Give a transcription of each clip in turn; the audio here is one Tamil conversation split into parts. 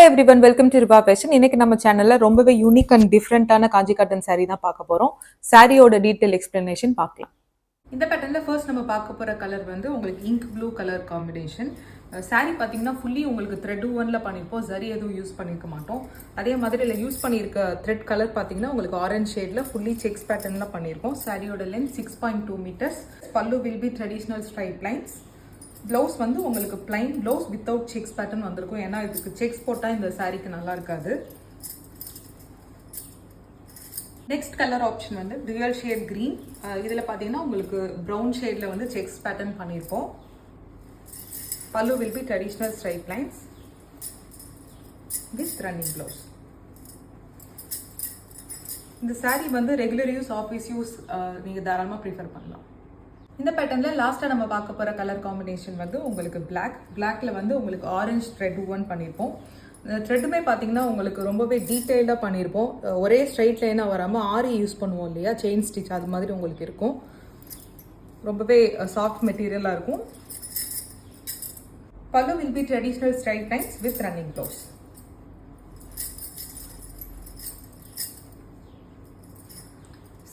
Hi everyone, welcome to Riva fashion. இன்னைக்கு நம்ம சேனல்ல ரொம்பவே யூனிக் அண்ட் டிஃப்ரெண்டான காஞ்சி காட்டன் சாரீ தான் பார்க்க போறோம். சாரியோட டீடைல் எக்ஸ்பிளனேஷன் பார்க்கலாம். இந்த பேட்டர்ல ஃபர்ஸ்ட் நம்ம பார்க்க போற கலர் வந்து உங்களுக்கு ink blue colour combination. Sari பார்த்தீங்கன்னா ஃபுல்லி உங்களுக்கு த்ரெட் ஒன்ல பண்ணியிருப்போம், ஜரி எதுவும் யூஸ் பண்ணியிருக்க மாட்டோம். அதே மாதிரி இதில் யூஸ் பண்ணியிருக்க த்ரெட் கலர் பார்த்தீங்கன்னா உங்களுக்கு ஆரஞ்ச் ஷேட்ல ஃபுல்லி செக்ஸ் பேட்டர்ன்ல பண்ணியிருக்கோம். சாரியோட லென்த் 6.2 மீட்டர்ஸ். பல்லு will be traditional straight lines. Blouse வந்து உங்களுக்கு plain blouse without sex pattern வந்திருக்கும். ஏன்னா இதுக்கு செக்ஸ் போட்டால் இந்த சாரீக்கு நல்லா இருக்காது. நெக்ஸ்ட் கலர் ஆப்ஷன் வந்து ரியல் ஷேட் கிரீன். இதில் பார்த்தீங்கன்னா உங்களுக்கு ப்ரௌன் ஷேடில் வந்து செக்ஸ் பேட்டர்ன் பண்ணியிருப்போம். பல்லு will be traditional straight lines with running blouse. இந்த சாரீ வந்து ரெகுலர் யூஸ், ஆஃபீஸ் யூஸ் நீங்கள் தாராளமாக ப்ரிஃபர் பண்ணலாம். இந்த பேட்டர்னில் லாஸ்ட்டாக நம்ம பார்க்க போகிற கலர் காம்பினேஷன் வந்து உங்களுக்கு பிளாக்ல வந்து உங்களுக்கு ஆரஞ்ச் த்ரெட் ஒன் பண்ணியிருப்போம். த்ரெட்டுமே பார்த்தீங்கன்னா உங்களுக்கு ரொம்பவே டீட்டெயில்டாக பண்ணியிருப்போம். ஒரே ஸ்ட்ரைட் லைனாக வராமல் ஆரி யூஸ் பண்ணுவோம் இல்லையா, செயின் ஸ்டிச், அது மாதிரி உங்களுக்கு இருக்கும். ரொம்பவே சாஃப்ட் மெட்டீரியலாக இருக்கும். பல்லு will be traditional straight lines with running blouse.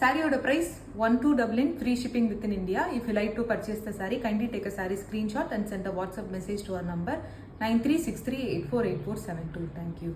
Saree price 1299, free shipping within India. If you like to purchase the saree, kindly take a saree screenshot and send a WhatsApp message to our number 9363848472. Thank you.